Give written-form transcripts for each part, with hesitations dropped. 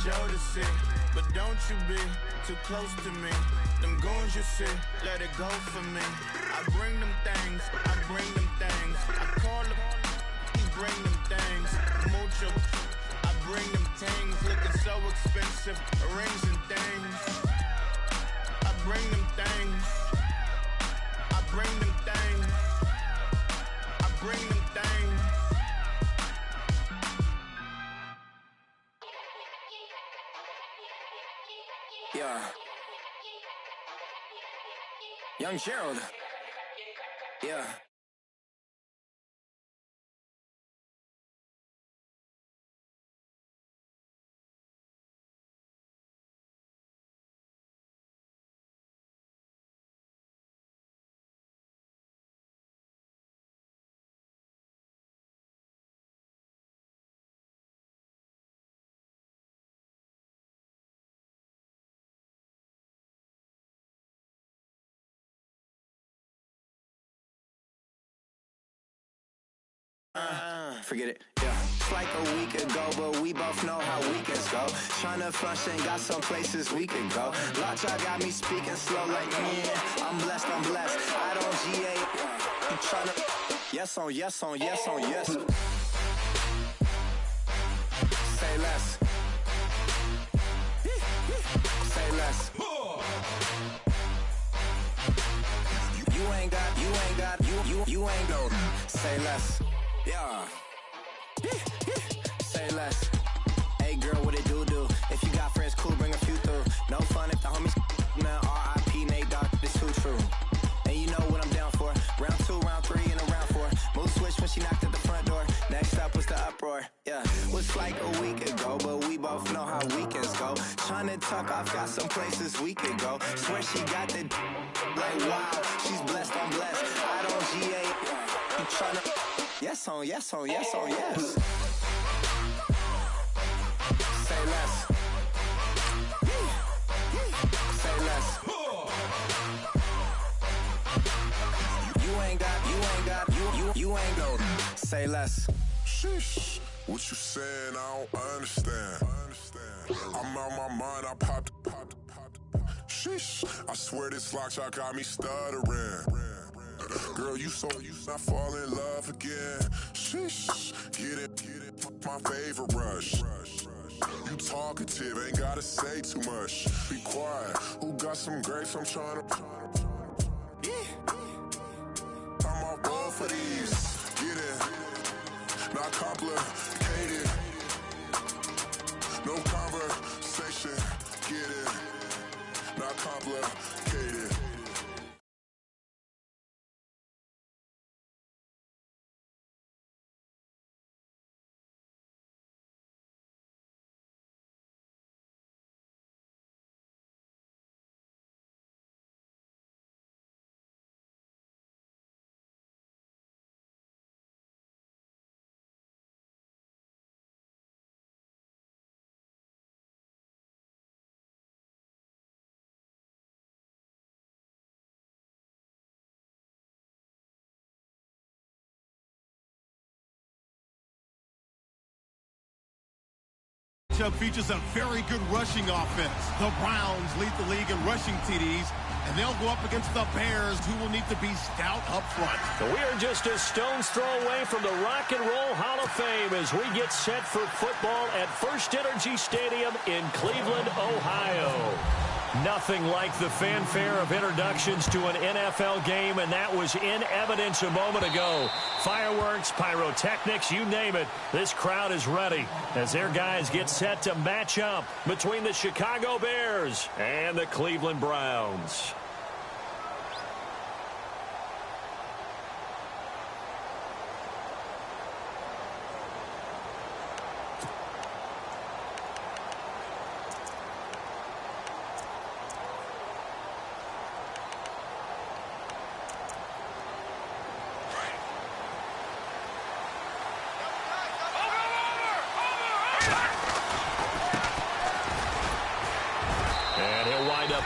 Jodeci, but don't you be too close to me. Them goons you see, let it go for me. I bring them things, I bring them things. I call them, he bring them things. Mucho, I bring them things. Looking so expensive, rings and things. I bring them things. I bring them things. I bring them things. Yeah. Young Gerald. Yeah. Forget it, yeah. It's like a week ago, but we both know how weekends go. Tryna function, got some places we could go. Lot y'all got me speaking slow like, yeah, I'm blessed, I don't GA. I'm tryna, yes on yes on yes on yes. Say less. Say less. You ain't go. Say less. Yeah. Say less. Hey girl, what it do? If you got friends, cool, bring a few through. No fun if the homies man. R.I.P. Nate Dogg, this too true. And you know what I'm down for. Round 2, round 3, and a round 4. Mood switch when she knocked at the front door. Next up was the uproar. Yeah, was like a week ago, but we both know how weekends go. Tryna tuck off, got some places we could go. Swear she got the like wow, she's blessed, I'm blessed. I don't GA. I'm tryna. Yes on yes on yes on yes. Say less. Say less. You ain't go. Say less. Sheesh. What you saying? I don't understand. I'm out my mind. I popped. Sheesh. I swear this lock shot got me stuttering. Girl, you not fall in love again. Sheesh. Get it. My favorite rush. You talkative, ain't gotta say too much. Be quiet. Who got some grapes? I'm trying to. I'm off both of these. Get it. Not complicated. No conversation. Get it. Not complicated. Features a very good rushing offense. The Browns lead the league in rushing TDs, and they'll go up against the Bears, who will need to be stout up front. We are just a stone's throw away from the Rock and Roll Hall of Fame as we get set for football at First Energy Stadium in Cleveland, Ohio. Nothing like the fanfare of introductions to an NFL game, and that was in evidence a moment ago. Fireworks, pyrotechnics, you name it. This crowd is ready as their guys get set to match up between the Chicago Bears and the Cleveland Browns.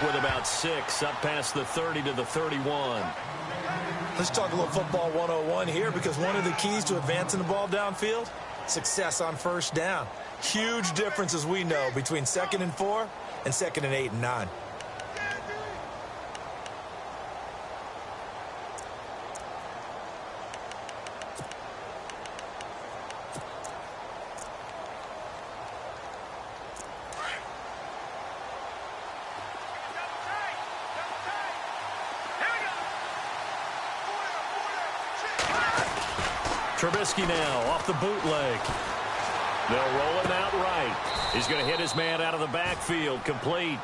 With about 6 up past the 30 to the 31. Let's talk a little football 101 here, because one of the keys to advancing the ball downfield, success on first down. Huge difference, as we know, between 2nd and 4 and 2nd and 8 and 9. Trubisky now off the bootleg. They'll roll him out right. He's going to hit his man out of the backfield. Complete.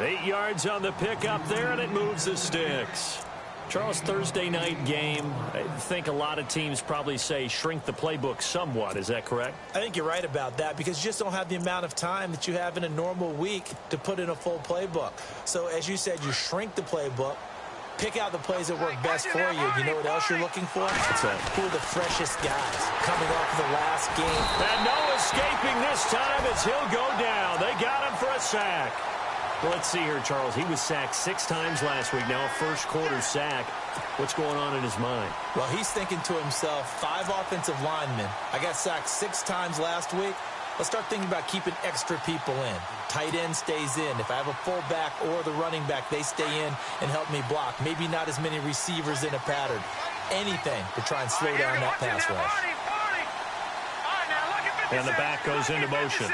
8 yards on the pickup there, and it moves the sticks. Charles, Thursday night game, I think a lot of teams probably say shrink the playbook somewhat. Is that correct? I think you're right about that because you just don't have the amount of time that you have in a normal week to put in a full playbook. So, as you said, you shrink the playbook. Pick out the plays that work best for you. You know what else you're looking for? What's that? Who are the freshest guys coming off of the last game? And no escaping this time as he'll go down. They got him for a sack. Let's see here, Charles. He was sacked 6 times last week. Now a first-quarter sack. What's going on in his mind? Well, he's thinking to himself, 5 offensive linemen. I got sacked 6 times last week. Let's start thinking about keeping extra people in. Tight end stays in. If I have a fullback or the running back, they stay in and help me block. Maybe not as many receivers in a pattern. Anything to try and slow down that pass rush. And the back goes into motion.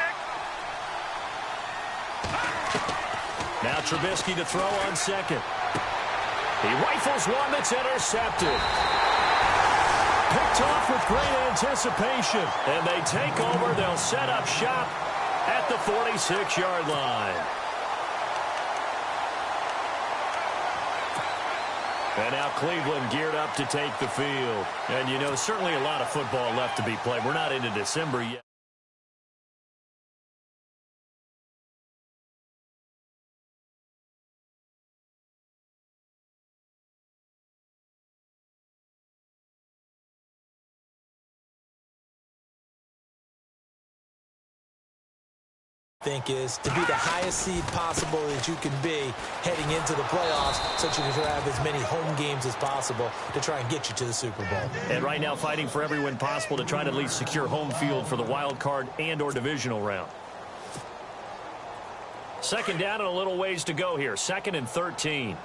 Now Trubisky to throw on second. He rifles one that's intercepted. Picked off with great anticipation. And they take over. They'll set up shop at the 46-yard line. And now Cleveland geared up to take the field. And, you know, certainly a lot of football left to be played. We're not into December yet. Think is to be the highest seed possible that you can be heading into the playoffs so that you can have as many home games as possible to try and get you to the Super Bowl. And right now fighting for every win possible to try to at least secure home field for the wild card and or divisional round. Second down and a little ways to go here. 2nd and 13.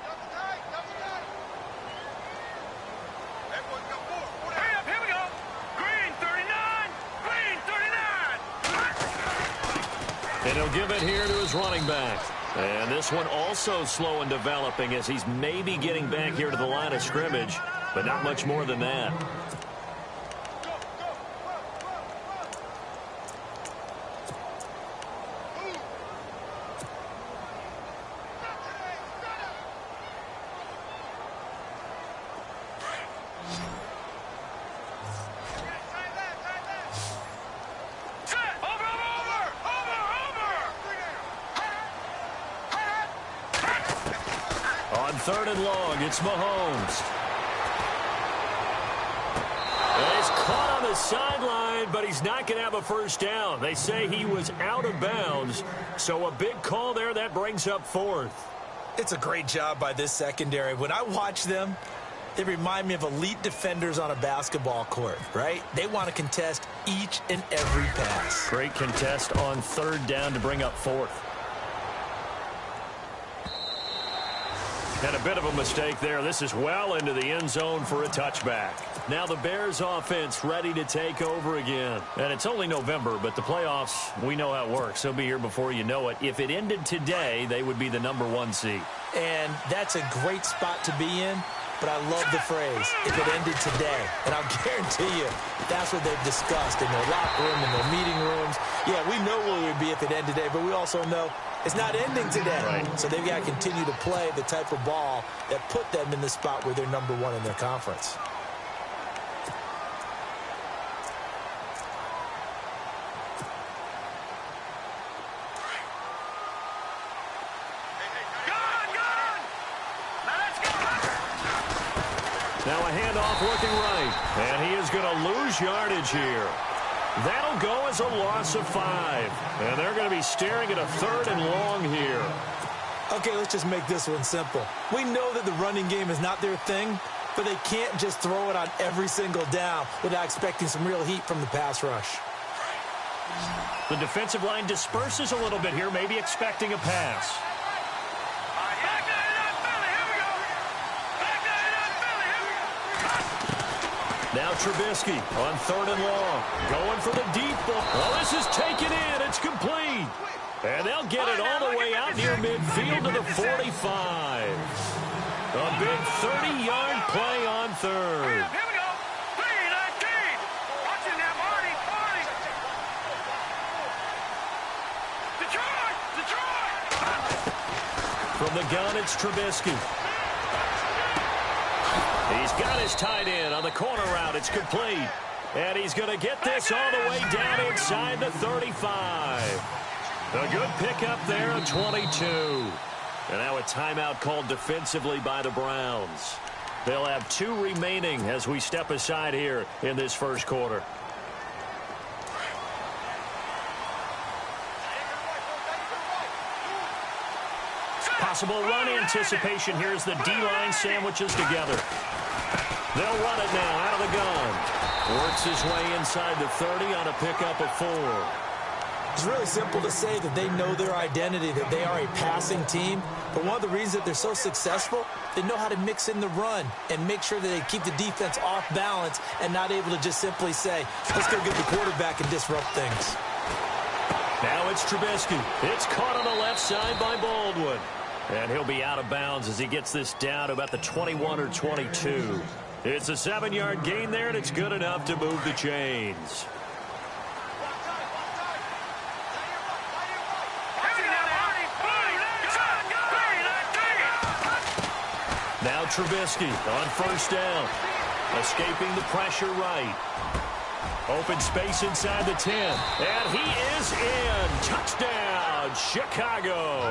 And he'll give it here to his running back. And this one also slow in developing as he's maybe getting back here to the line of scrimmage, but not much more than that. On 3rd and long, it's Mahomes. And he's caught on the sideline, but he's not going to have a first down. They say he was out of bounds, so a big call there that brings up 4th. It's a great job by this secondary. When I watch them, they remind me of elite defenders on a basketball court, right? They want to contest each and every pass. Great contest on 3rd down to bring up 4th. And a bit of a mistake there. This is well into the end zone for a touchback. Now the Bears offense ready to take over again. And it's only November, but the playoffs, we know how it works. They'll be here before you know it. If it ended today, they would be the #1 seed. And that's a great spot to be in. But I love the phrase, if it ended today. And I'll guarantee you, that's what they've discussed in their locker room, in their meeting rooms. Yeah, we know where we would be if it ended today, but we also know it's not ending today. Right. So they've got to continue to play the type of ball that put them in the spot where they're #1 in their conference. Now a handoff looking right, and he is going to lose yardage here. That'll go as a loss of 5, and they're going to be staring at a 3rd and long here. Okay, let's just make this one simple. We know that the running game is not their thing, but they can't just throw it on every single down without expecting some real heat from the pass rush. The defensive line disperses a little bit here, maybe expecting a pass. Now Trubisky on 3rd and long. Going for the deep ball. Oh, this is taken in. It's complete. And they'll get it all the way out near midfield to the 45. A big 30-yard play on 3rd. Here we go. 3-19. Watching that, Marty. Detroit. From the gun, it's Trubisky. He's got his tight end on the corner route. It's complete. And he's going to get this all the way down inside the 35. A good pickup there at 22. And now a timeout called defensively by the Browns. They'll have 2 remaining as we step aside here in this first quarter. Possible run anticipation here as the D-line sandwiches together. They'll run it now out of the gun. Works his way inside the 30 on a pickup of 4. It's really simple to say that they know their identity, that they are a passing team. But one of the reasons that they're so successful, they know how to mix in the run and make sure that they keep the defense off balance and not able to just simply say, let's go get the quarterback and disrupt things. Now it's Trubisky. It's caught on the left side by Baldwin. And he'll be out of bounds as he gets this down to about the 21 or 22. It's a 7-yard gain there, and it's good enough to move the chains. Now Trubisky on 1st down. Escaping the pressure right. Open space inside the 10. And he is in. Touchdown, Chicago.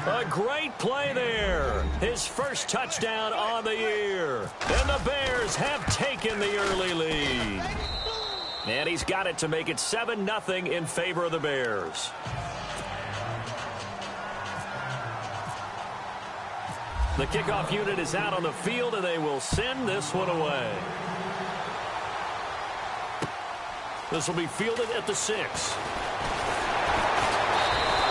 A great play there. His first touchdown on the year. And the Bears have taken the early lead. And he's got it to make it 7-0 in favor of the Bears. The kickoff unit is out on the field, and they will send this one away. This will be fielded at the 6.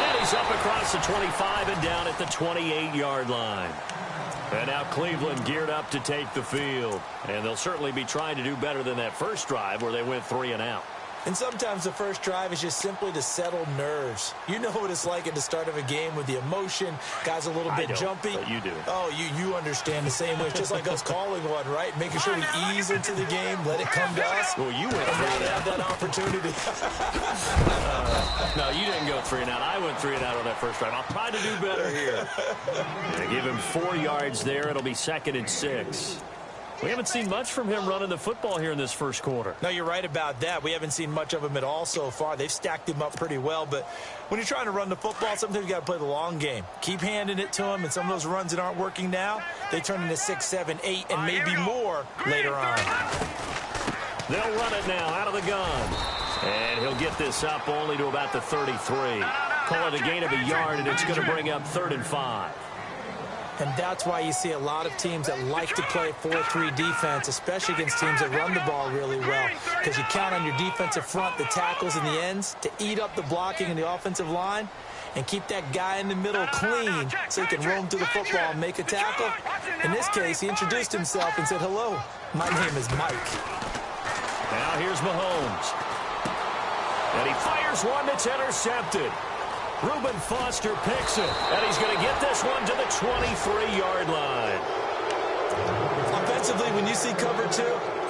And he's up across the 25 and down at the 28-yard line. And now Cleveland geared up to take the field. And they'll certainly be trying to do better than that first drive where they went 3 and out. And sometimes the first drive is just simply to settle nerves. You know what it's like at the start of a game with the emotion. Guys a little bit jumpy. But you do. Oh, you understand the same way. It's just like us calling one, right? Making sure we ease into the game, let it come to us. Well, you went 3 and and out. have that opportunity. No, you didn't go 3 and out. I went 3 and out on that first drive. I'll try to do better here. They give him 4 yards there. It'll be 2nd and 6. We haven't seen much from him running the football here in this first quarter. No, you're right about that. We haven't seen much of him at all so far. They've stacked him up pretty well. But when you're trying to run the football, sometimes you got to play the long game. Keep handing it to him, and some of those runs that aren't working now, they turn into 6, 7, 8, and maybe more later on. They'll run it now out of the gun. And he'll get this up only to about the 33. Call it a gain of a yard, and it's going to bring up 3rd and 5. And that's why you see a lot of teams that like to play 4-3 defense, especially against teams that run the ball really well. Because you count on your defensive front, the tackles and the ends, to eat up the blocking in the offensive line and keep that guy in the middle clean so he can roam through the football and make a tackle. In this case, he introduced himself and said, hello, my name is Mike. Now here's Mahomes. And he fires one that's intercepted. Reuben Foster picks it, and he's going to get this one to the 23-yard line. Offensively, when you see cover 2,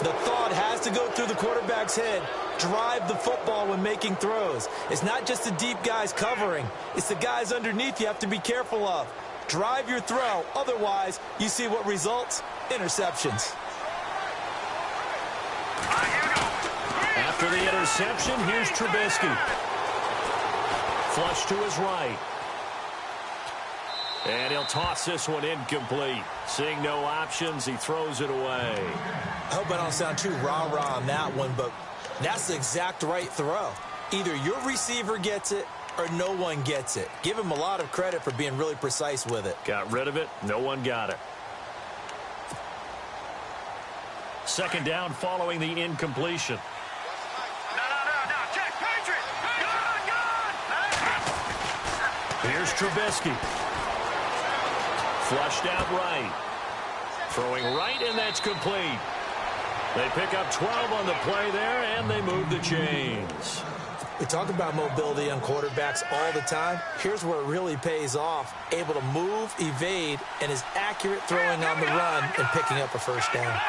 the thought has to go through the quarterback's head. Drive the football when making throws. It's not just the deep guys covering. It's the guys underneath you have to be careful of. Drive your throw. Otherwise, you see what results? Interceptions. After the interception, here's Trubisky. Flush to his right. And he'll toss this one incomplete. Seeing no options, he throws it away. I hope I don't sound too rah-rah on that one, but that's the exact right throw. Either your receiver gets it or no one gets it. Give him a lot of credit for being really precise with it. Got rid of it. No one got it. 2nd down following the incompletion. No, check, Patriot. Here's Trubisky. Flushed out right. Throwing right, and that's complete. They pick up 12 on the play there, and they move the chains. We talk about mobility on quarterbacks all the time. Here's where it really pays off. Able to move, evade, and is accurate throwing on the run and picking up a first down.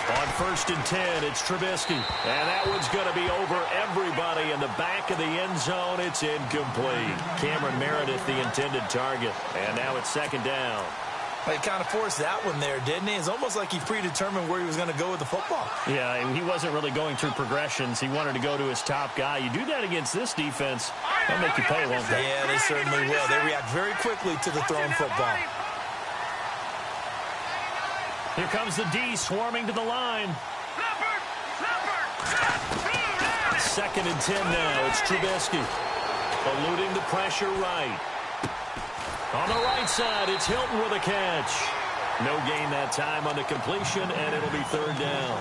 On 1st and 10, it's Trubisky. And that one's going to be over everybody in the back of the end zone. It's incomplete. Cameron Meredith, the intended target. And now it's 2nd down. He kind of forced that one there, didn't he? It's almost like he predetermined where he was going to go with the football. Yeah, he wasn't really going through progressions. He wanted to go to his top guy. You do that against this defense, they'll make you pay, won't they? Yeah, they certainly will. They react very quickly to the thrown football. Here comes the D swarming to the line. 2nd and 10 now. It's Trubisky. Eluding the pressure right. On the right side, it's Hilton with a catch. No gain that time on the completion, and it'll be 3rd down.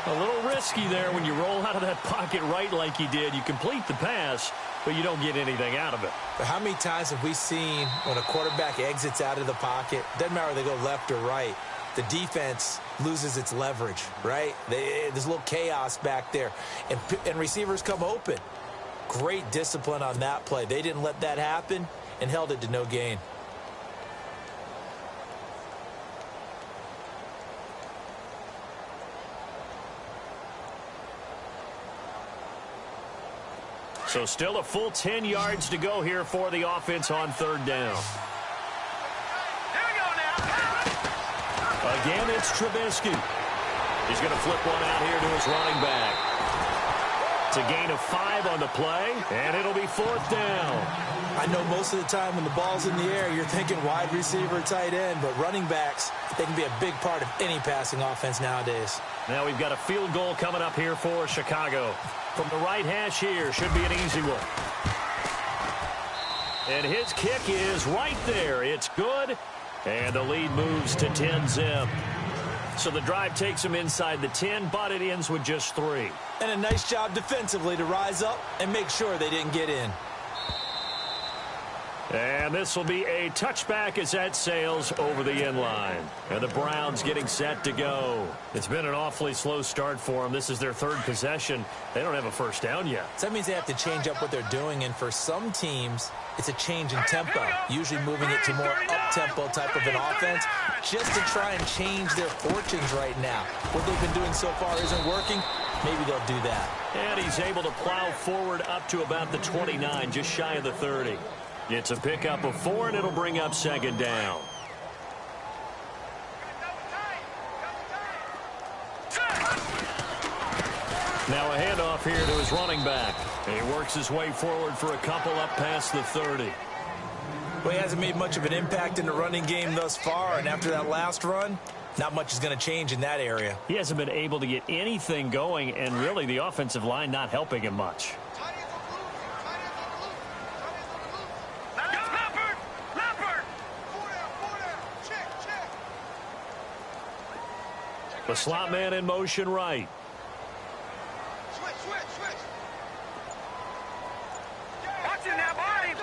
A little risky there when you roll out of that pocket right like he did. You complete the pass, but you don't get anything out of it. But how many times have we seen when a quarterback exits out of the pocket, doesn't matter whether they go left or right, the defense loses its leverage, right? There's a little chaos back there, and receivers come open. Great discipline on that play. They didn't let that happen and held it to no gain. So still a full 10 yards to go here for the offense on 3rd down. Again, it's Trubisky. He's going to flip one out here to his running back. It's a gain of 5 on the play, and it'll be 4th down. I know most of the time when the ball's in the air, you're thinking wide receiver, tight end, but running backs, they can be a big part of any passing offense nowadays. Now we've got a field goal coming up here for Chicago. From the right hash here, should be an easy one. And his kick is right there. It's good, and the lead moves to 10-zip. So the drive takes him inside the 10, but it ends with just 3. And a nice job defensively to rise up and make sure they didn't get in. And this will be a touchback as that sails over the end line. And the Browns getting set to go. It's been an awfully slow start for them. This is their 3rd possession. They don't have a first down yet. So that means they have to change up what they're doing, and for some teams, it's a change in tempo, usually moving it to more up-tempo type of an offense, just to try and change their fortunes right now. What they've been doing so far isn't working. Maybe they'll do that. And he's able to plow forward up to about the 29, just shy of the 30. It's a pickup of 4, and it'll bring up 2nd down. Now a handoff here to his running back. And he works his way forward for a couple up past the 30. Well, he hasn't made much of an impact in the running game thus far, and after that last run, not much is going to change in that area. He hasn't been able to get anything going, and really the offensive line not helping him much. The slot man in motion right. Switch. Watching that body.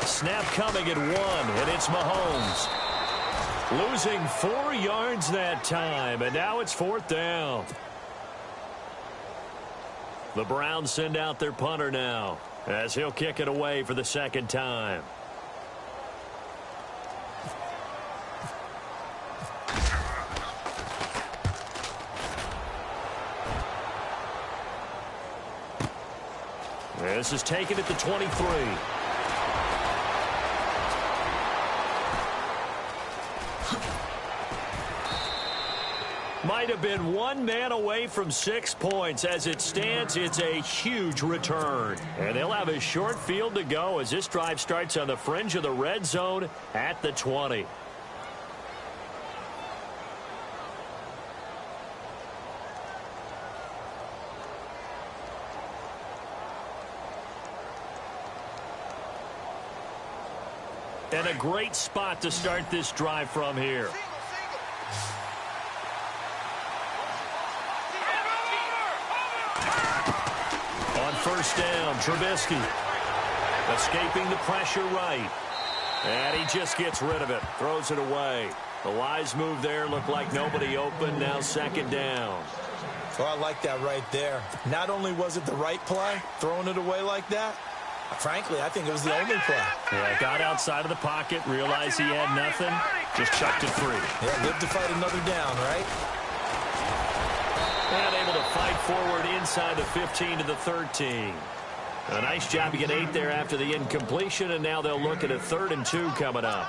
Snap coming at 1, and it's Mahomes. Losing 4 yards that time, and now it's 4th down. The Browns send out their punter now, as he'll kick it away for the 2nd time. This is taken at the 23. Might have been 1 man away from 6 points. As it stands, it's a huge return. And they'll have a short field to go as this drive starts on the fringe of the red zone at the 20. And a great spot to start this drive from here. first down. Trubisky escaping the pressure right. And he just gets rid of it. Throws it away. The wise move there. Looked like nobody open. Now second down. Well, I like that right there. Not only was it the right play, throwing it away like that, frankly, I think it was the only play. Yeah, got outside of the pocket, realized he had nothing, just chucked it free. Yeah, lived to fight another down, right? And able to fight forward inside the 15 to the 13. A nice job to get 8 there after the incompletion, and now they'll look at a 3rd and 2 coming up.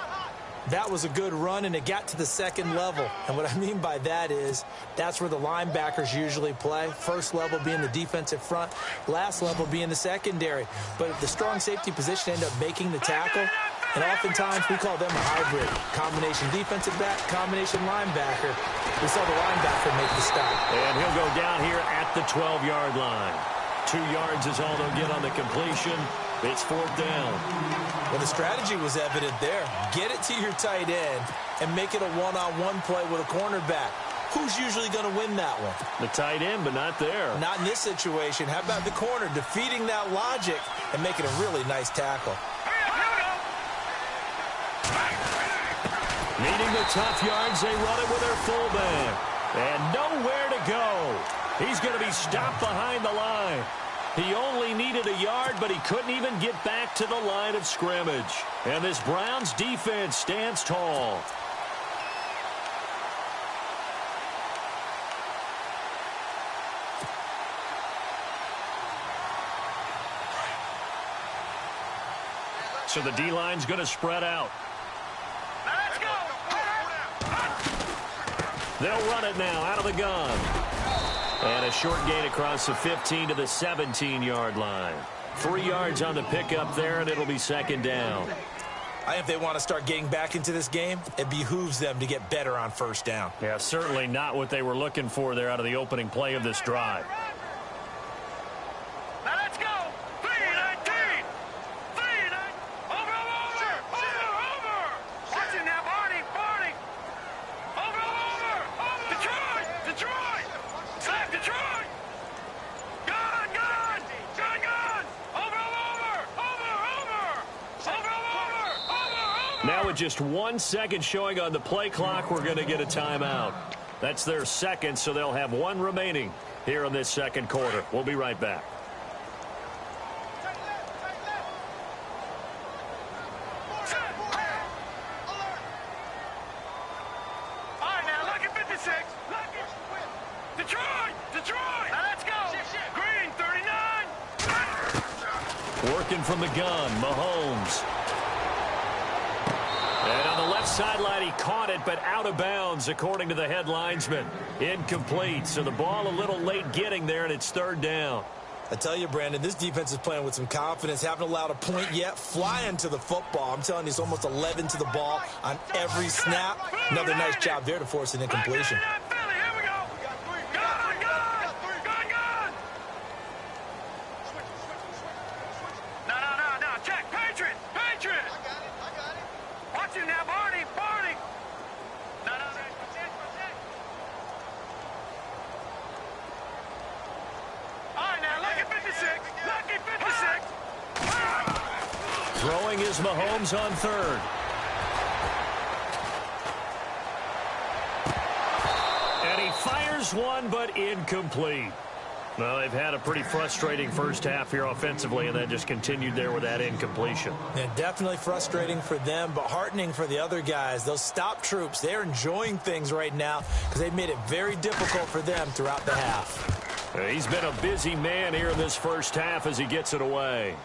That was a good run, and it got to the second level. And what I mean by that is that's where the linebackers usually play. First level being the defensive front, last level being the secondary. But if the strong safety position ended up making the tackle, and oftentimes we call them a hybrid. Combination defensive back, combination linebacker. We saw the linebacker make the stop. And he'll go down here at the 12-yard line. 2 yards is all they'll get on the completion. It's 4th down. Well, the strategy was evident there. Get it to your tight end and make it a one-on-one play with a cornerback. Who's usually going to win that one? The tight end, but not there. Not in this situation. How about the corner defeating that logic and making a really nice tackle? Needing the tough yards, they run it with their fullback. And nowhere to go. He's going to be stopped behind the line. He only needed a yard, but he couldn't even get back to the line of scrimmage. And this Browns defense stands tall. So the D-line's going to spread out. Let's go. They'll run it now out of the gun. And a short gain across the 15 to the 17-yard line. 3 yards on the pickup there, and it'll be second down. I think if they want to start getting back into this game, it behooves them to get better on first down. Yeah, certainly not what they were looking for there out of the opening play of this drive. Now let's go. 3-19. 3-19. Over. Watch it now, Barney. Over. Detroit. Slap Detroit. Gun. Over. Now with just 1 second showing on the play clock, we're going to get a timeout. That's their second, so they'll have 1 remaining here in this second quarter. We'll be right back. All right, now look at 56. Detroit. Now let's go. Green, 39. Working from the gun, Mahomes. And on the left sideline, he caught it, but out of bounds, according to the head linesman. Incomplete, so the ball a little late getting there, and it's 3rd down. I tell you, Brandon, this defense is playing with some confidence. Haven't allowed a point yet. Flying to the football. I'm telling you, it's almost 11 to the ball on every snap. Another nice job there to force an incompletion. Here we go. Gun. No. Check. Patriot. I got it. Watch it now, Barney. No. Protect. All right, now look at 56. Throwing is Mahomes on 3rd. And he fires one, but incomplete. Well, they've had a pretty frustrating first half here offensively, and then just continued there with that incompletion. Yeah, definitely frustrating for them, but heartening for the other guys. Those stop troops, they're enjoying things right now because they've made it very difficult for them throughout the half. He's been a busy man here in this first half as he gets it away.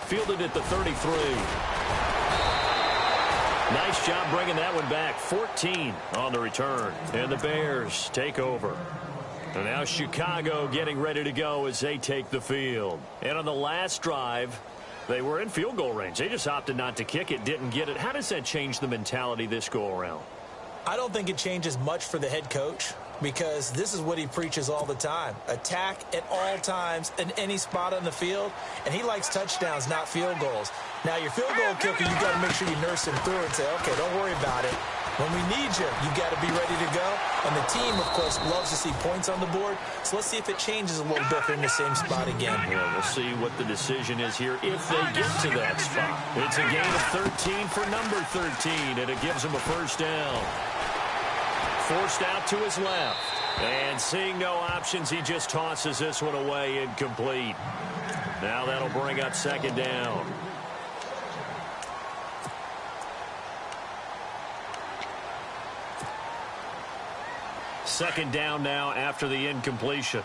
Fielded at the 33. Nice job bringing that one back. 14 on the return. And the Bears take over. And now Chicago getting ready to go as they take the field. And on the last drive, they were in field goal range. They just opted not to kick it, didn't get it. How does that change the mentality this go-around? I don't think it changes much for the head coach because this is what he preaches all the time. Attack at all times in any spot on the field, and he likes touchdowns, not field goals. Now, your field goal kicker, you've got to make sure you nurse him through and say, okay, don't worry about it. When we need you, you got to be ready to go. And the team, of course, loves to see points on the board. So let's see if it changes a little bit if they're in the same spot again. Yeah, we'll see what the decision is here if they get to that spot. It's a gain of 13 for number 13, and it gives them a first down. Forced out to his left. And seeing no options, he just tosses this one away incomplete. Now that'll bring up second down. Second down now after the incompletion.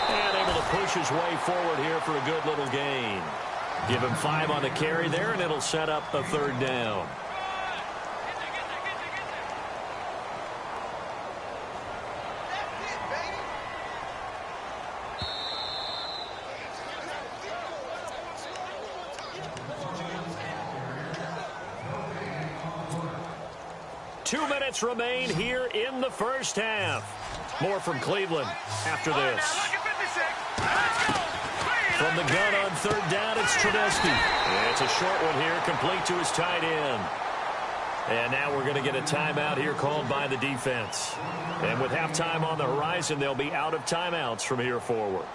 And able to push his way forward here for a good little gain. Give him 5 on the carry there, and it'll set up a third down. Two minutes remain here in the first half. More from Cleveland after this. From the gun on third down, it's Trubisky. It's a short one here, complete to his tight end. And now we're going to get a timeout here called by the defense. And with halftime on the horizon, they'll be out of timeouts from here forward.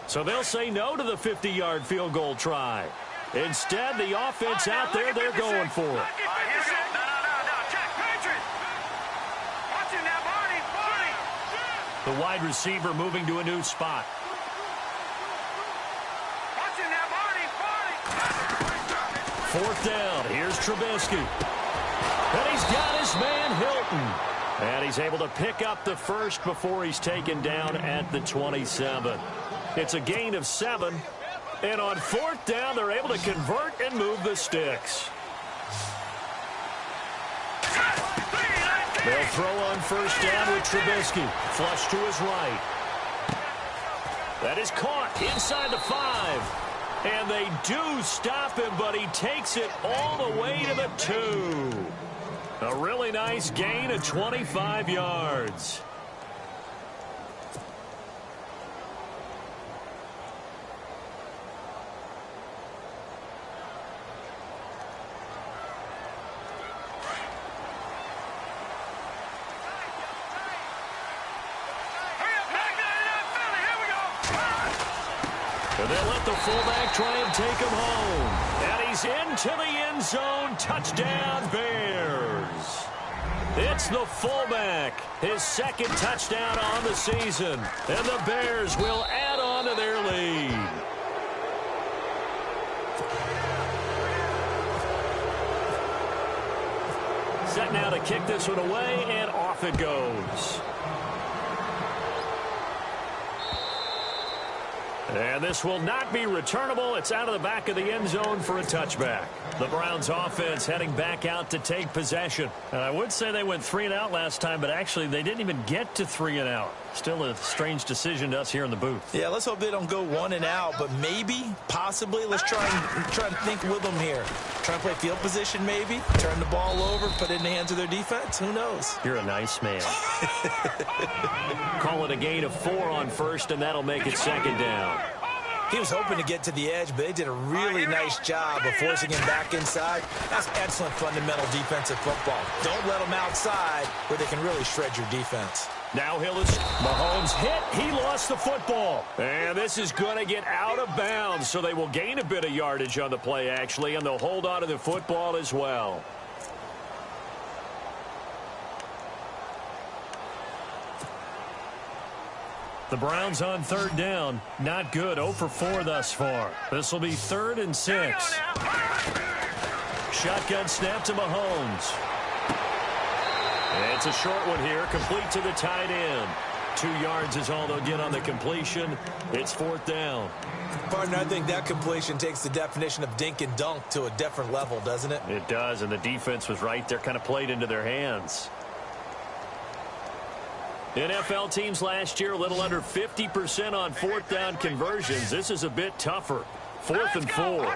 So they'll say no to the 50-yard field goal try. Instead, the offense out there, they're going for it. The wide receiver moving to a new spot. Fourth down. Here's Trubisky. And he's got his man Hilton. And he's able to pick up the first before he's taken down at the 27. It's a gain of 7. And on fourth down, they're able to convert and move the sticks. They'll throw on first down with Trubisky. Flush to his right. That is caught inside the 5. And they do stop him, but he takes it all the way to the 2. A really nice gain of 25 yards. And they'll let the fullback try and take him home. And he's into the end zone. Touchdown, Bears. It's the fullback. His second touchdown on the season. And the Bears will add on to their lead. Set now to kick this one away, and off it goes. And this will not be returnable. It's out of the back of the end zone for a touchback. The Browns offense heading back out to take possession. And I would say they went 3 and out last time, but actually they didn't even get to 3 and out. Still a strange decision to us here in the booth. Yeah, let's hope they don't go 1 and out, but maybe, possibly, let's try to think with them here. Try and play field position maybe, turn the ball over, put it in the hands of their defense. Who knows? You're a nice man. Call it a gain of 4 on first, and that'll make it second down. He was hoping to get to the edge, but they did a really nice job of forcing him back inside. That's excellent fundamental defensive football. Don't let them outside where they can really shred your defense. Now Mahomes hit. He lost the football. And this is going to get out of bounds, so they will gain a bit of yardage on the play, actually, and they'll hold on to the football as well. The Browns on third down. Not good. 0 for 4 thus far. This will be 3rd and 6. Shotgun snap to Mahomes. It's a short one here, complete to the tight end. 2 yards is all they'll get on the completion. It's 4th down. Partner, I think that completion takes the definition of dink and dunk to a different level, doesn't it? It does, and the defense was right there, kind of played into their hands. NFL teams last year a little under 50% on 4th down conversions. This is a bit tougher. 4th and 4.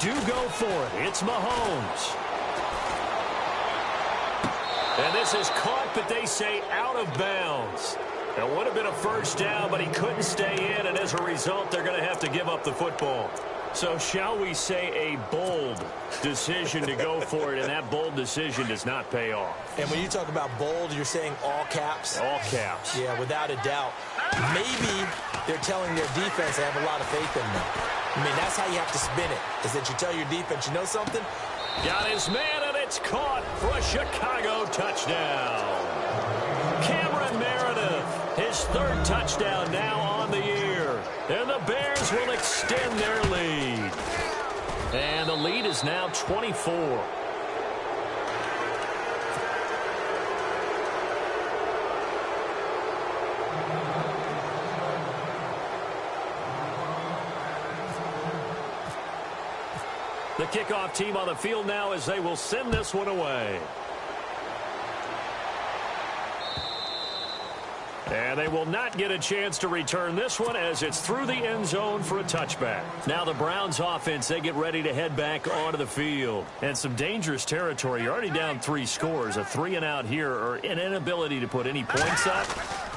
do go for it. It's Mahomes. And this is caught, but they say out of bounds. It would have been a first down, but he couldn't stay in, and as a result, they're going to have to give up the football. So shall we say a bold decision to go for it, and that bold decision does not pay off. And when you talk about bold, you're saying all caps? All caps. Yeah, without a doubt. Maybe they're telling their defense they have a lot of faith in them. I mean, that's how you have to spin it, is that you tell your defense, you know something? Got his man, and it's caught for a Chicago touchdown. Cameron Meredith, his third touchdown now on the year. And the Bears will extend their lead. And the lead is now 24. The kickoff team on the field now as they will send this one away. And they will not get a chance to return this one as it's through the end zone for a touchback. Now the Browns offense, they get ready to head back onto the field. And some dangerous territory. You're already down 3 scores. A 3-and-out here or an inability to put any points up.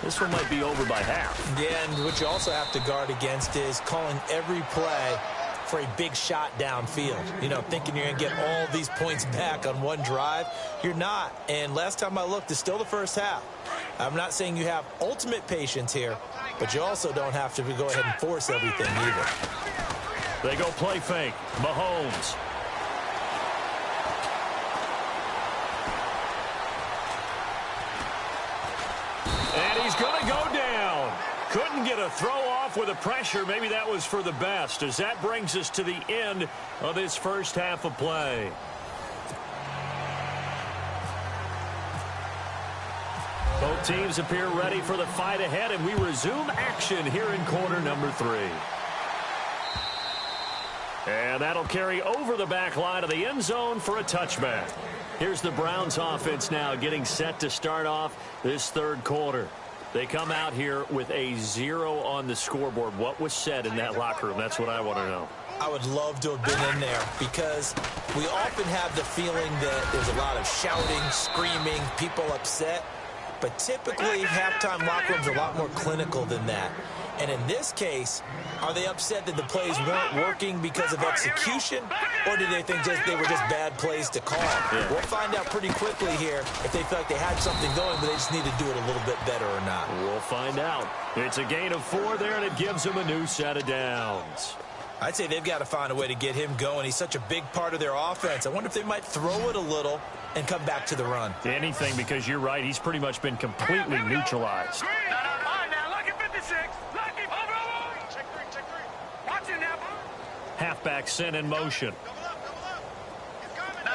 This one might be over by half. Yeah, and what you also have to guard against is calling every play for a big shot downfield. You know, thinking you're going to get all these points back on one drive. You're not. And last time I looked, it's still the first half. I'm not saying you have ultimate patience here, but you also don't have to go ahead and force everything either. They go play fake. Mahomes. And he's going to go down. Couldn't get a throw off with the pressure. Maybe that was for the best, as that brings us to the end of this first half of play. Both teams appear ready for the fight ahead, and we resume action here in quarter number 3. And that'll carry over the back line of the end zone for a touchback. Here's the Browns offense now getting set to start off this third quarter. They come out here with a 0 on the scoreboard. What was said in that locker room? That's what I want to know. I would love to have been in there because we often have the feeling that there's a lot of shouting, screaming, people upset. But typically, halftime locker rooms are a lot more clinical than that. And in this case, are they upset that the plays weren't working because of execution? Or do they think they were just bad plays to call? Yeah. We'll find out pretty quickly here if they feel like they had something going, but they just need to do it a little bit better or not. We'll find out. It's a gain of 4 there, and it gives them a new set of downs. I'd say they've got to find a way to get him going. He's such a big part of their offense. I wonder if they might throw it a little and come back to the run. Anything, because you're right. He's pretty much been completely neutralized. Halfback sent in motion. No.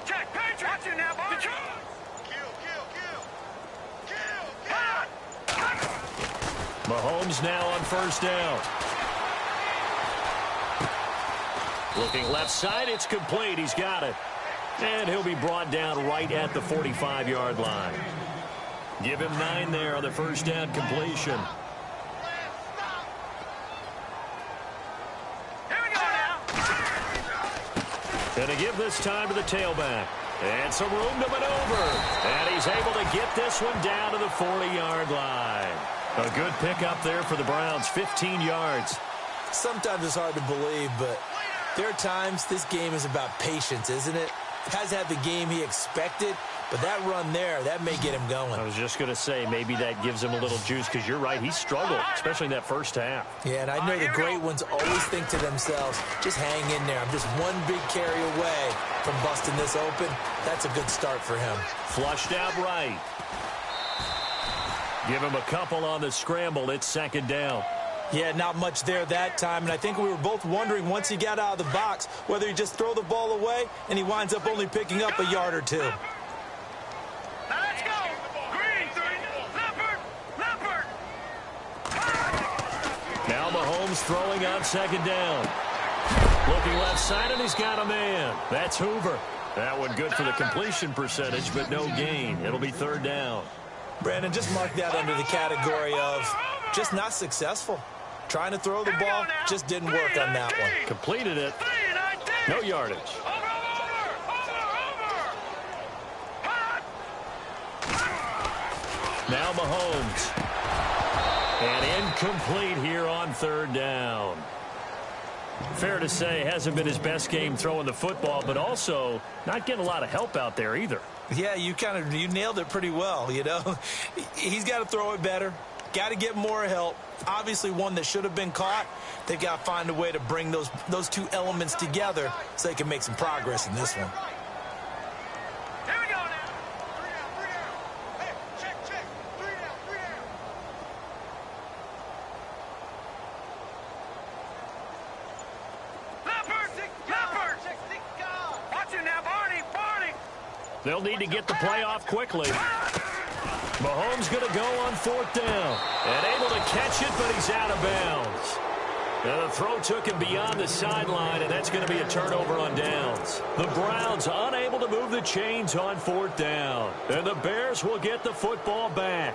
Check. Watch it now, boy. Mahomes now on first down. Looking left side, it's complete. He's got it. And he'll be brought down right at the 45-yard line. Give him 9 there on the first down completion. Here we go now. And to give this time to the tailback. And some room to maneuver. And he's able to get this one down to the 40-yard line. A good pickup there for the Browns, 15 yards. Sometimes it's hard to believe, but there are times this game is about patience, isn't it? Hasn't had the game he expected, but that run there, that may get him going. I was just going to say, maybe that gives him a little juice, because you're right, he struggled, especially in that first half. Yeah, and I know the great ones always think to themselves, just hang in there. I'm just one big carry away from busting this open. That's a good start for him. Flushed out right. Give him a couple on the scramble. It's second down. Yeah, not much there that time, and I think we were both wondering once he got out of the box whether he just throw the ball away and he winds up only picking up a yard or 2. Now let's go. Green. Leopard. Now Mahomes throwing on second down. Looking left side, and he's got a man. That's Hoover. That one good for the completion percentage, but no gain. It'll be third down. Brandon, just mark that under the category of just not successful. Trying to throw the ball just didn't work on that one. Completed it. No yardage. Now Mahomes. And incomplete here on third down. Fair to say, hasn't been his best game throwing the football, but also not getting a lot of help out there either. Yeah, you nailed it pretty well, you know. He's got to throw it better. Got to get more help. Obviously one that should have been caught. They've got to find a way to bring those two elements together so they can make some progress in this one. Here we go now. 3 down. Hey, check. 3 down. Leopard. Watch it now, Barney. They'll need to get the play off quickly. Mahomes going to go on 4th down. And able to catch it, but he's out of bounds. And the throw took him beyond the sideline, and that's going to be a turnover on downs. The Browns unable to move the chains on 4th down. And the Bears will get the football back.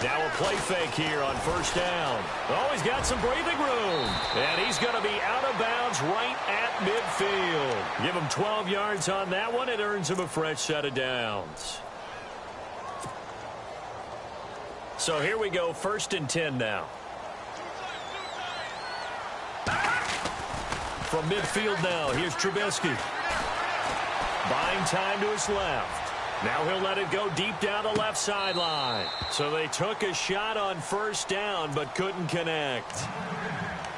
Now a play fake here on 1st down. Oh, he's got some breathing room. And he's going to be out of bounds right at midfield. Give him 12 yards on that one. It earns him a fresh set of downs. So here we go, 1st and 10 now. From midfield now, here's Trubisky. Buying time to his left. Now he'll let it go deep down the left sideline. So they took a shot on 1st down, but couldn't connect.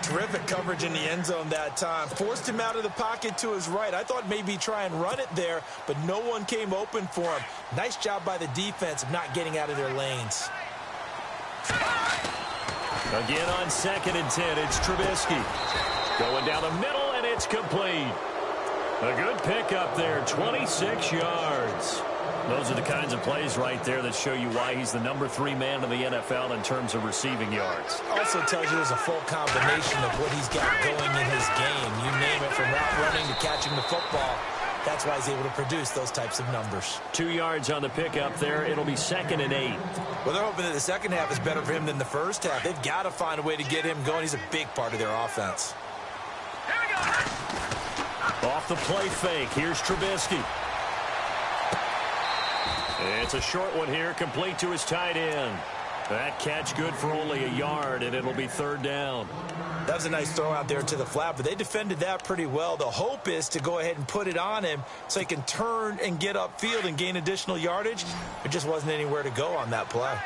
Terrific coverage in the end zone that time. Forced him out of the pocket to his right. I thought maybe try and run it there, but no one came open for him. Nice job by the defense of not getting out of their lanes. Again on 2nd and 10, it's Trubisky. Going down the middle, and it's complete. A good pickup there, 26 yards. Those are the kinds of plays right there that show you why he's the number 3 man in the NFL in terms of receiving yards. Also tells you there's a full combination of what he's got going in his game. You name it, from route running to catching the football. That's why he's able to produce those types of numbers. 2 yards on the pickup there. It'll be 2nd and 8. Well, they're hoping that the second half is better for him than the first half. They've got to find a way to get him going. He's a big part of their offense. Here we go. Off the play fake, here's Trubisky. It's a short one here, complete to his tight end. That catch good for only a yard, and it'll be 3rd down. That was a nice throw out there to the flat, but they defended that pretty well. The hope is to go ahead and put it on him so he can turn and get upfield and gain additional yardage. There just wasn't anywhere to go on that play.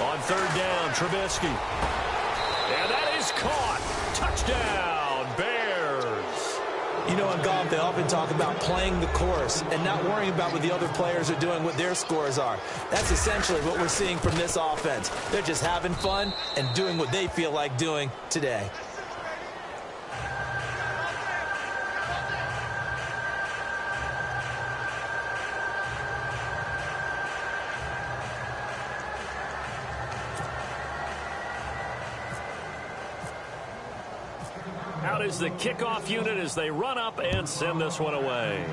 On 3rd down, Trubisky. And that is caught. Touchdown, Bears. You know, in golf, they often talk about playing the course and not worrying about what the other players are doing, what their scores are. That's essentially what we're seeing from this offense. They're just having fun and doing what they feel like doing today. Out is the kickoff unit as they run up and send this one away.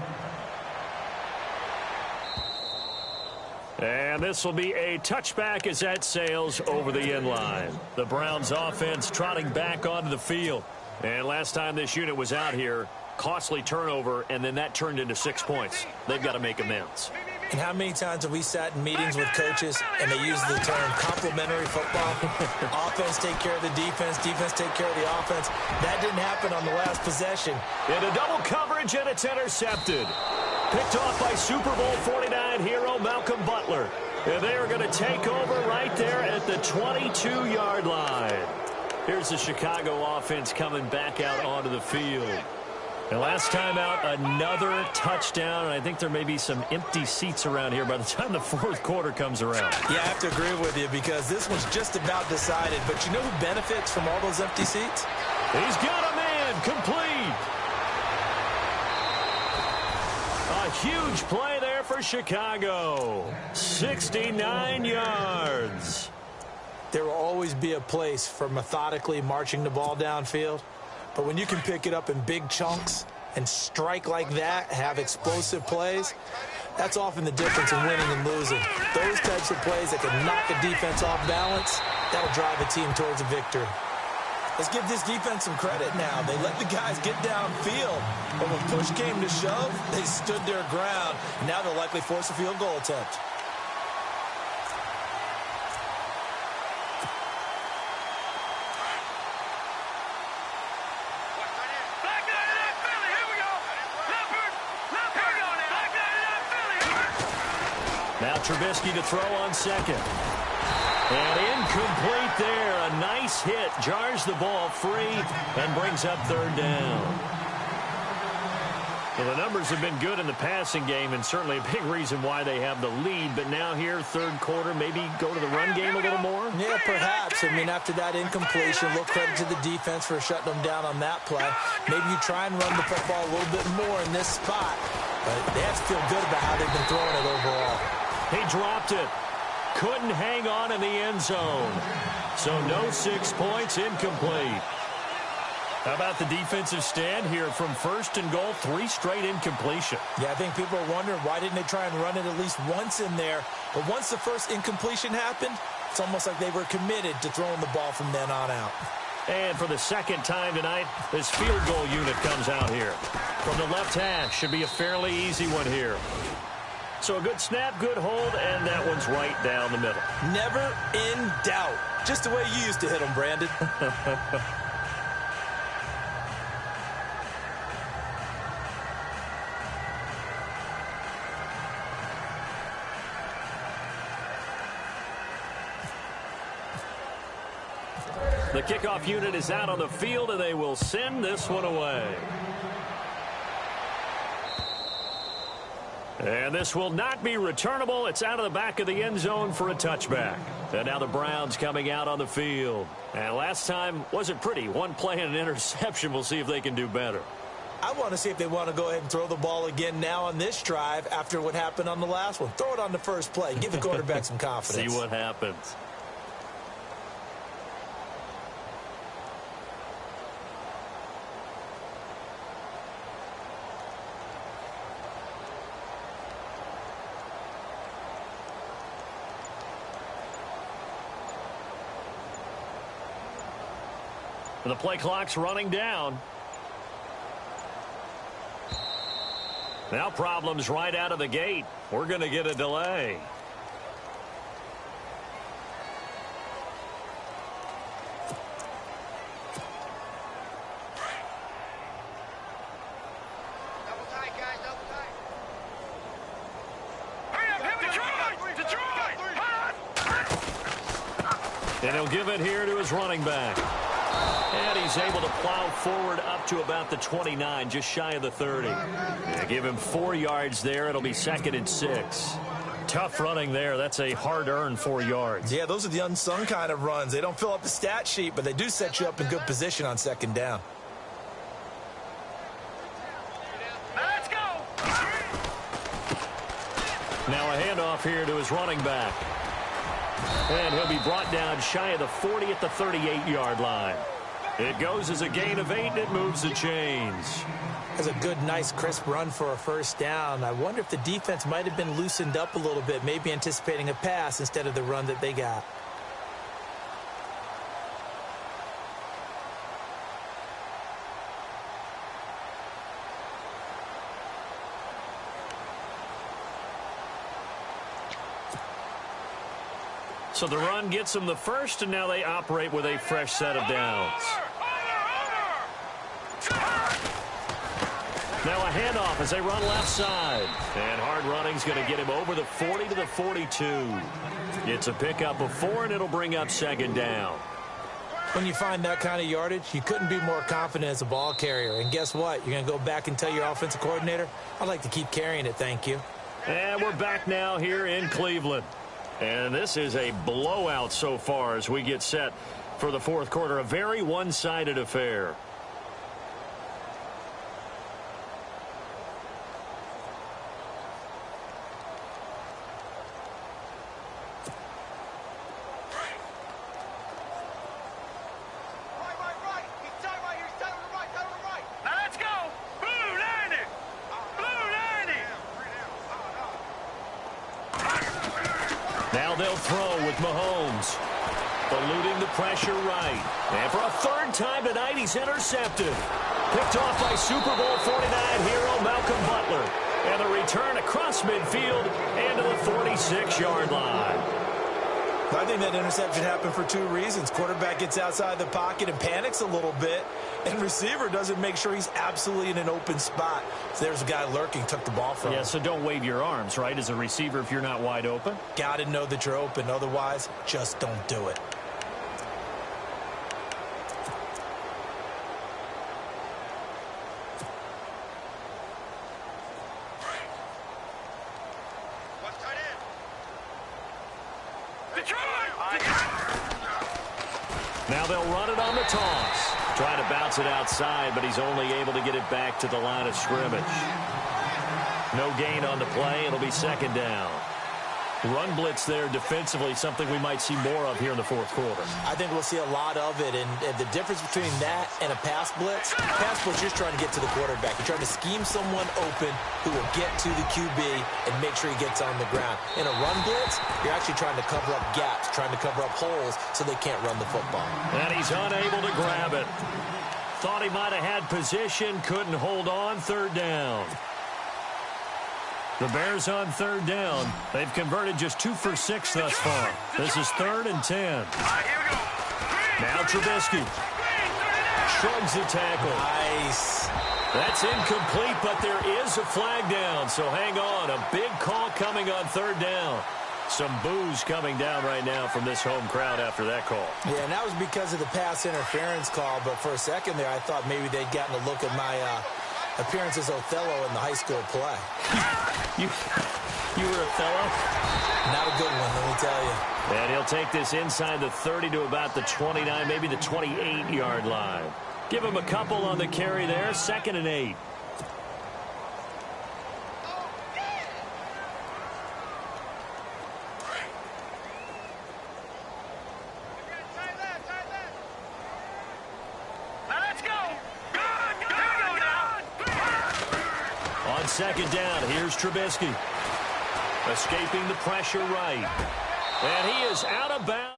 And this will be a touchback as that sails over the end line. The Browns offense trotting back onto the field. And last time this unit was out here, costly turnover, and then that turned into 6 points. They've got to make amends. And how many times have we sat in meetings with coaches and they use the term complementary football? Offense take care of the defense, defense take care of the offense. That didn't happen on the last possession. Into double coverage, and it's intercepted. Picked off by Super Bowl 49 hero Malcolm Butler. And they are going to take over right there at the 22-yard line. Here's the Chicago offense coming back out onto the field. And last time out, another touchdown, and I think there may be some empty seats around here by the time the 4th quarter comes around. Yeah, I have to agree with you because this one's just about decided. But you know who benefits from all those empty seats? He's got a man, complete. A huge play there for Chicago. 69 yards. There will always be a place for methodically marching the ball downfield. But when you can pick it up in big chunks and strike like that, have explosive plays, That's often the difference in winning and losing. Those types of plays that can knock a defense off balance, that'll drive a team towards a victory. Let's give this defense some credit now. They let the guys get downfield, but when push came to shove, they stood their ground. Now they'll likely force a field goal attempt. Now Trubisky to throw on second. And incomplete there. A nice hit. Jars the ball free and brings up third down. Well, the numbers have been good in the passing game and certainly a big reason why they have the lead. But now here, third quarter, maybe go to the run game a little more? Yeah, perhaps. I mean, after that incompletion, a little credit to the defense for shutting them down on that play. Maybe you try and run the football a little bit more in this spot. But they have to feel good about how they've been throwing it overall. He dropped it. Couldn't hang on in the end zone. So no 6 points, incomplete. How about the defensive stand here from first and goal, 3 straight incompletion. Yeah, I think people are wondering why didn't they try and run it at least once in there. But once the first incompletion happened, it's almost like they were committed to throwing the ball from then on out. And for the second time tonight, this field goal unit comes out here. From the left hash, should be a fairly easy one here. So a good snap, good hold, and that one's right down the middle. Never in doubt. Just the way you used to hit them, Brandon. The kickoff unit is out on the field, and they will send this one away. And this will not be returnable. It's out of the back of the end zone for a touchback. And now the Browns coming out on the field. And last time wasn't pretty. One play and an interception. We'll see if they can do better. I want to see if they want to go ahead and throw the ball again now on this drive after what happened on the last one. Throw it on the first play. Give the quarterback some confidence. See what happens. The play clock's running down. Now problems right out of the gate. We're going to get a delay. Double tight, guys, double tight. Hurry up, Detroit! And he'll give it here to his running back. And he's able to plow forward up to about the 29, just shy of the 30. Yeah, give him 4 yards there. It'll be 2nd and 6. Tough running there. That's a hard-earned 4 yards. Yeah, those are the unsung kind of runs. They don't fill up the stat sheet, but they do set you up in good position on 2nd down. Let's go! Now a handoff here to his running back. And he'll be brought down shy of the 40 at the 38-yard line. It goes as a gain of 8, and it moves the chains. That's a good, nice, crisp run for a first down. I wonder if the defense might have been loosened up a little bit, maybe anticipating a pass instead of the run that they got. So the run gets them the first, and now they operate with a fresh set of downs. Now a handoff as they run left side. And hard running's going to get him over the 40 to the 42. It's a pickup of 4, and it'll bring up 2nd down. When you find that kind of yardage, you couldn't be more confident as a ball carrier. And guess what? You're going to go back and tell your offensive coordinator, I'd like to keep carrying it, thank you. And we're back now here in Cleveland. And this is a blowout so far as we get set for the fourth quarter. A very one-sided affair. Right. He's tight right here. He's tight on the right. Tight on the right. Now let's go. Blue 90. Blue 90. they'll throw with Mahomes. Eluding the pressure right. And for a third time tonight, he's intercepted. Picked off by Super Bowl 49 hero Malcolm Butler. And the return across midfield and to the 46-yard line. I think that interception happened for two reasons. Quarterback gets outside the pocket and panics a little bit, and receiver doesn't make sure he's absolutely in an open spot. So there's a guy lurking, took the ball from him. Yeah, so don't wave your arms, right, as a receiver if you're not wide open? Got to know that you're open. Otherwise, just don't do it. Now they'll run it on the toss. Trying to bounce it outside, but he's only able to get it back to the line of scrimmage. No gain on the play. It'll be second down. Run blitz there defensively, something we might see more of here in the fourth quarter. I think we'll see a lot of it, and the difference between that and a pass blitz, you're just trying to get to the quarterback. You're trying to scheme someone open who will get to the QB and make sure he gets on the ground. In a run blitz, you're actually trying to cover up gaps, trying to cover up holes so they can't run the football. And he's unable to grab it. Thought he might have had position, couldn't hold on, third down. The Bears on third down. They've converted just 2 for 6 thus far. This is 3rd and 10. All right, here we go. Now Trubisky shrugs the tackle. Nice. That's incomplete, but there is a flag down, so hang on. A big call coming on third down. Some boos coming down right now from this home crowd after that call. Yeah, and that was because of the pass interference call, but for a second there, I thought maybe they'd gotten a look at my appearance as Othello in the high school play. You were Othello? Not a good one, let me tell you. And he'll take this inside the 30 to about the 29, maybe the 28-yard line. Give him a couple on the carry there, 2nd and 8. On second down, here's Trubisky. Escaping the pressure right. And he is out of bounds.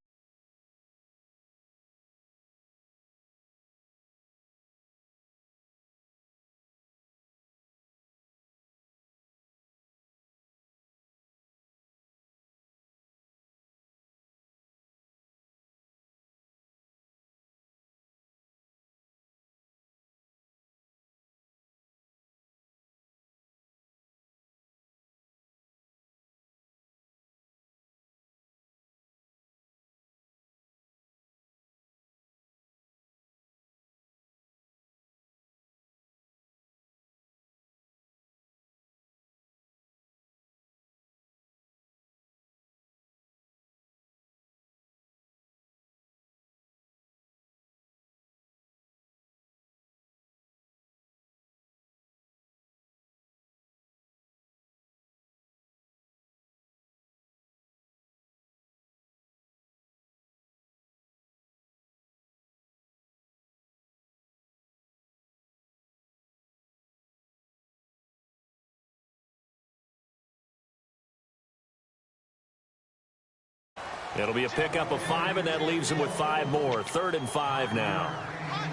It'll be a pickup of 5, and that leaves him with 5 more. 3rd and 5 now.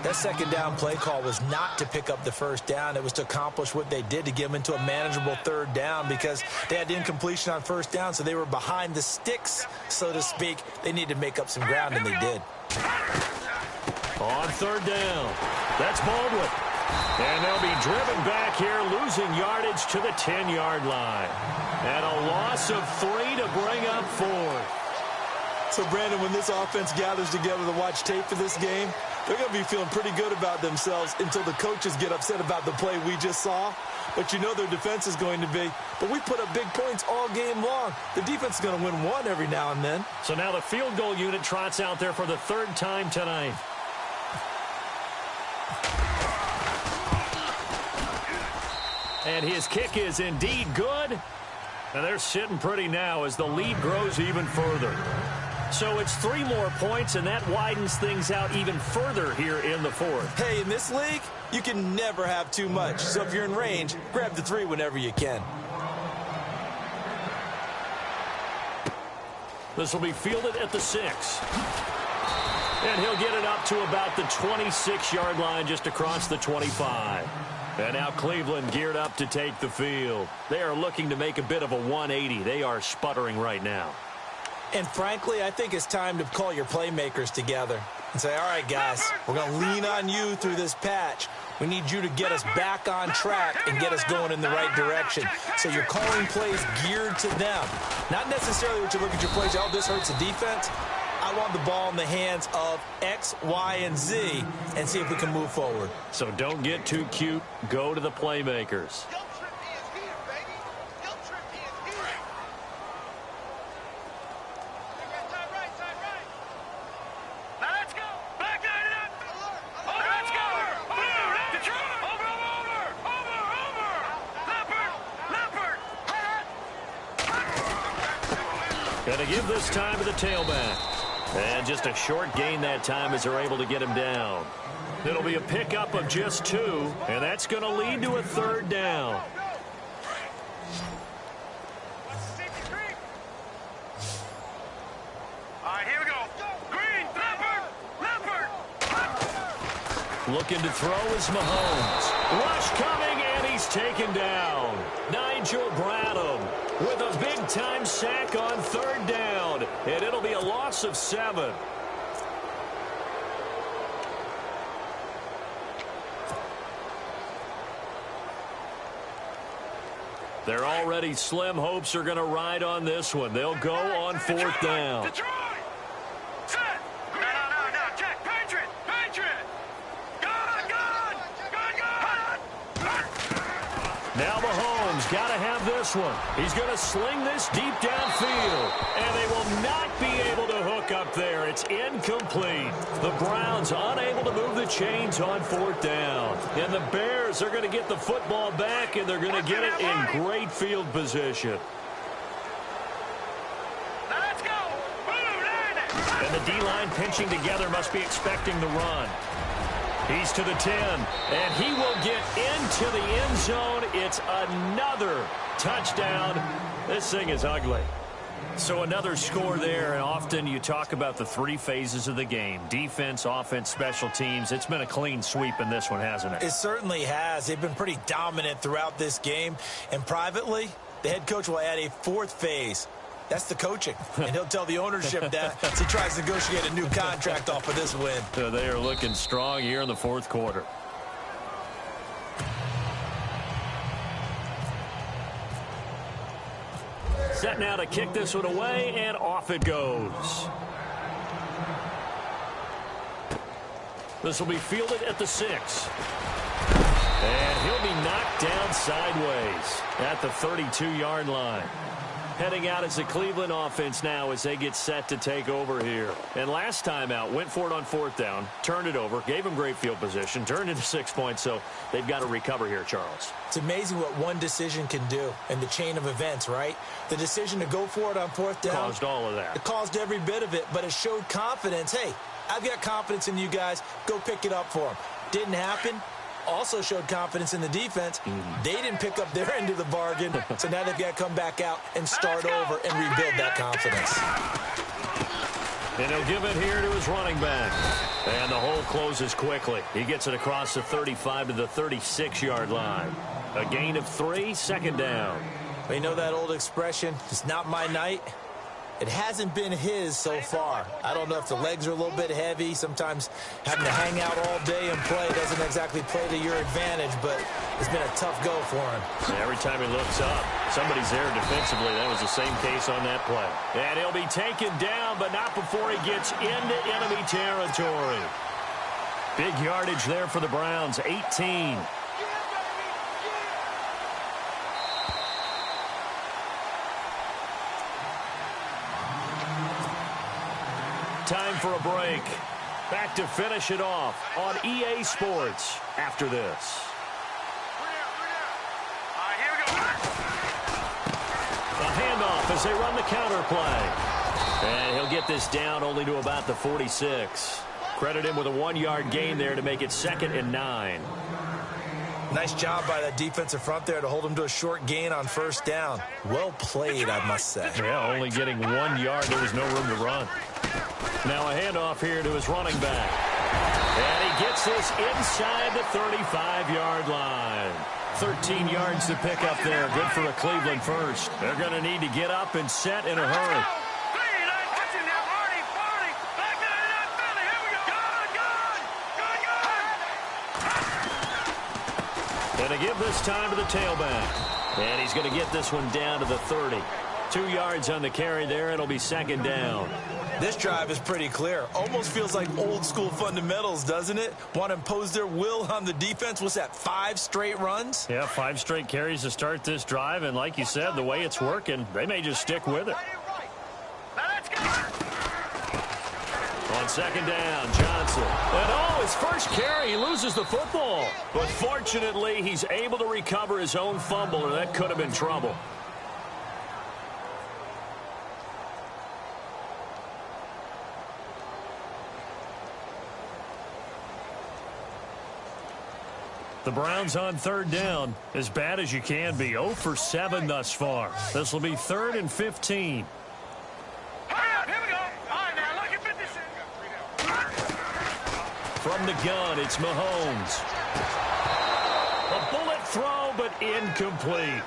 That second down play call was not to pick up the first down. It was to accomplish what they did, to get them into a manageable third down, because they had incompletion on first down, so they were behind the sticks, so to speak. They needed to make up some ground, and they did. On third down, that's Baldwin. And they'll be driven back here, losing yardage to the 10-yard line. And a loss of 3 to bring up 4. So, Brandon, when this offense gathers together to watch tape for this game, they're going to be feeling pretty good about themselves until the coaches get upset about the play we just saw. But you know their defense is going to be. But we put up big points all game long. The defense is going to win one every now and then. So now the field goal unit trots out there for the 3rd time tonight. And his kick is indeed good. And they're sitting pretty now as the lead grows even further. So it's 3 more points, and that widens things out even further here in the 4th. Hey, in this league, you can never have too much. So if you're in range, grab the 3 whenever you can. This will be fielded at the 6. And he'll get it up to about the 26-yard line, just across the 25. And now Cleveland geared up to take the field. They are looking to make a bit of a 180. They are sputtering right now. And frankly, I think it's time to call your playmakers together and say, all right, guys, we're going to lean on you through this patch. We need you to get us back on track and get us going in the right direction. So you're calling plays geared to them. Not necessarily what you look at your plays, oh, this hurts the defense. I want the ball in the hands of X, Y, and Z and see if we can move forward. So don't get too cute. Go to the playmakers. Going to give this time to the tailback. And just a short gain that time as they're able to get him down. It'll be a pickup of just 2, and that's going to lead to a 3rd down. All right, here we go. Green, Leopard. Looking to throw is Mahomes. Rush coming, and he's taken down. Nigel Bradham with a big-time sack on 3rd down, and it'll be a loss of 7. Their already slim hopes are going to ride on this one. They'll go on 4th down. Detroit! Set! No, check! Patriot! Gone! Now Mahomes got to have this one. He's going to sling this deep downfield, and they will not be able to hook up there. It's incomplete. The Browns unable to move the chains on 4th down. And the Bears are going to get the football back, and they're going to get it in great field position. Now let's go! And the D-line pinching together must be expecting the run. He's to the 10, and he will get into the end zone. It's another touchdown. This thing is ugly. So another score there, and often you talk about the 3 phases of the game. Defense, offense, special teams. It's been a clean sweep in this one, hasn't it? It certainly has. They've been pretty dominant throughout this game. And privately, the head coach will add a 4th phase. That's the coaching. And he'll tell the ownership that as he tries to negotiate a new contract off of this win. So they are looking strong here in the 4th quarter. Set now to kick this one away, and off it goes. This will be fielded at the 6. And he'll be knocked down sideways at the 32-yard line. Heading out as the Cleveland offense now as they get set to take over here. And last time out, went for it on 4th down, turned it over, gave them great field position, turned into 6 points, so they've got to recover here, Charles. It's amazing what one decision can do in the chain of events, right? The decision to go for it on 4th down. Caused all of that. It caused every bit of it, but it showed confidence. Hey, I've got confidence in you guys. Go pick it up for them. Didn't happen. Also showed confidence in the defense. They didn't pick up their end of the bargain, so now they've got to come back out and start over and rebuild that confidence. And he'll give it here to his running back. And the hole closes quickly. He gets it across the 35 to the 36-yard line. A gain of 3, 2nd down. You know that old expression, it's not my night? It hasn't been his so far. I don't know if the legs are a little bit heavy. Sometimes having to hang out all day and play doesn't exactly play to your advantage, but it's been a tough go for him. And every time he looks up, somebody's there defensively. That was the same case on that play. And he'll be taken down, but not before he gets into enemy territory. Big yardage there for the Browns, 18. Time for a break. Back to finish it off on EA Sports after this. Here we go. A handoff as they run the counter play. And he'll get this down only to about the 46. Credit him with a 1-yard gain there to make it 2nd and 9. Nice job by that defensive front there to hold him to a short gain on first down. Well played, I must say. Yeah, only getting 1 yard. There was no room to run. Now a handoff here to his running back. And he gets this inside the 35-yard line. 13 yards to pick up there. Good for a Cleveland first. They're going to need to get up and set in a hurry. And to give this time to the tailback. And he's going to get this one down to the 30. 2 yards on the carry there. It'll be second down. This drive is pretty clear. Almost feels like old school fundamentals, doesn't it? Want to impose their will on the defense. What's that, 5 straight runs? Yeah, 5 straight carries to start this drive. And like you said, the way it's working, they may just stick with it. On second down, Johnson. And his first carry, he loses the football. But fortunately, he's able to recover his own fumble, or that could have been trouble. The Browns on third down, as bad as you can be. 0 for 7 thus far. This will be 3rd and 15. From the gun, it's Mahomes. A bullet throw, but incomplete.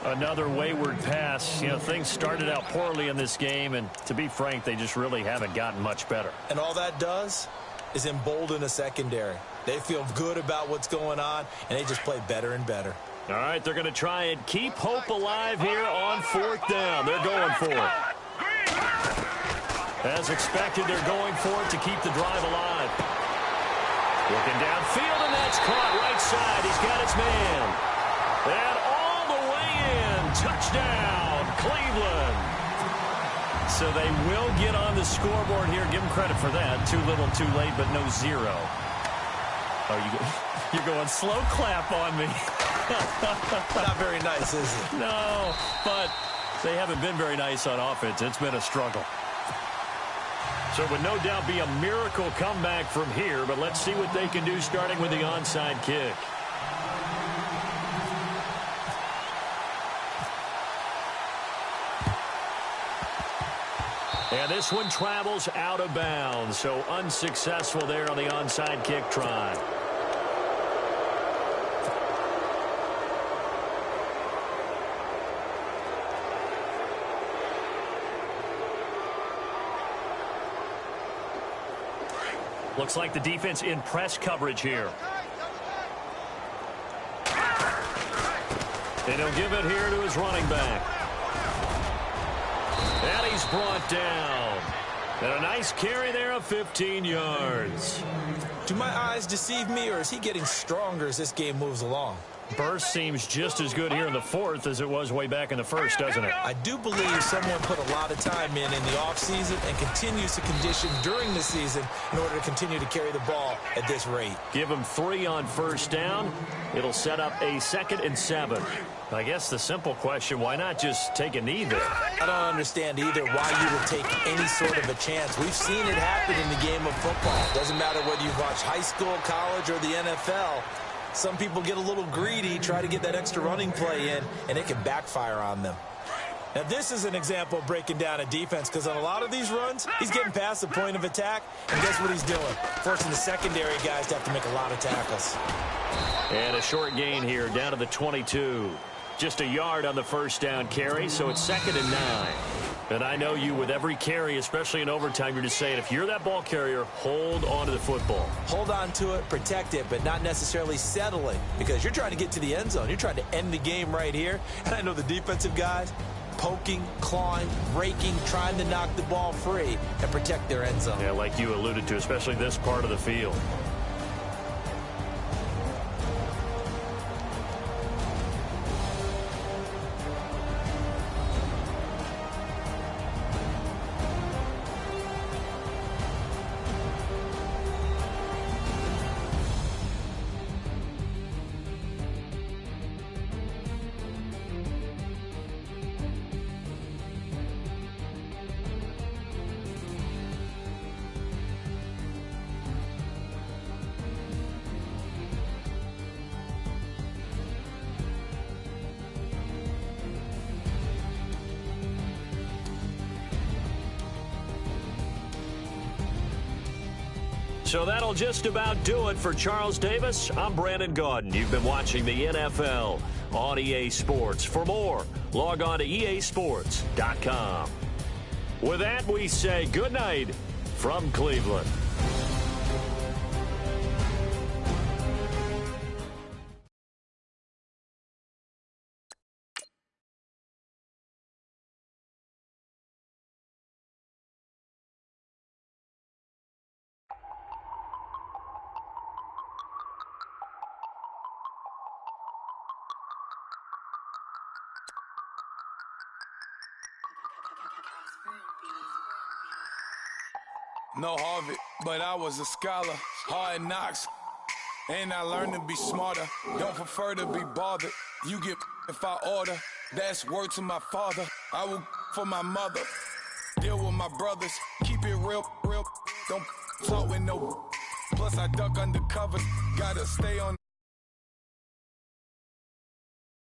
Another wayward pass. You know, things started out poorly in this game, and to be frank, they just really haven't gotten much better. And all that does is embolden a secondary. They feel good about what's going on, and they just play better and better. All right, they're going to try and keep hope alive here on 4th down. They're going for it. As expected, they're going for it to keep the drive alive. Looking downfield, and that's caught right side. He's got his man. And all the way in. Touchdown, Cleveland. So they will get on the scoreboard here. Give them credit for that. Too little, too late, but no 0. Oh, you're going slow clap on me. Not very nice, is it? No, but they haven't been very nice on offense. It's been a struggle. So it would no doubt be a miracle comeback from here, but let's see what they can do starting with the onside kick. And this one travels out of bounds, so unsuccessful there on the onside kick try. Looks like the defense in press coverage here. And he'll give it here to his running back. And he's brought down. And a nice carry there of 15 yards. Do my eyes deceive me, or is he getting stronger as this game moves along? Burst seems just as good here in the 4th as it was way back in the 1st, doesn't it? I do believe someone put a lot of time in the offseason and continues to condition during the season in order to continue to carry the ball at this rate. Give him 3 on first down. It'll set up a 2nd and 7. I guess the simple question, why not just take a knee there? I don't understand either why you would take any sort of a chance. We've seen it happen in the game of football. Doesn't matter whether you've watched high school, college, or the NFL. Some people get a little greedy, try to get that extra running play in, and it can backfire on them. Now, this is an example of breaking down a defense, because on a lot of these runs, he's getting past the point of attack, and guess what he's doing? Forcing the secondary guys to have to make a lot of tackles. And a short gain here, down to the 22. Just a yard on the first down carry, so it's 2nd and 9. And I know you, with every carry, especially in overtime, you're just saying, if you're that ball carrier, hold on to the football. Hold on to it, protect it, but not necessarily settle it, because you're trying to get to the end zone. You're trying to end the game right here. And I know the defensive guys, poking, clawing, raking, trying to knock the ball free and protect their end zone. Yeah, like you alluded to, especially this part of the field. So that'll just about do it for Charles Davis. I'm Brandon Gaudin. You've been watching the NFL on EA Sports. For more, log on to easports.com. With that, we say good night from Cleveland. No Harvard, but I was a scholar. Hard knocks, and I learned to be smarter. Don't prefer to be bothered. You get if I order. That's word to my father. I will for my mother. Deal with my brothers. Keep it real. Don't talk with no. Plus I duck under covers. Gotta stay on.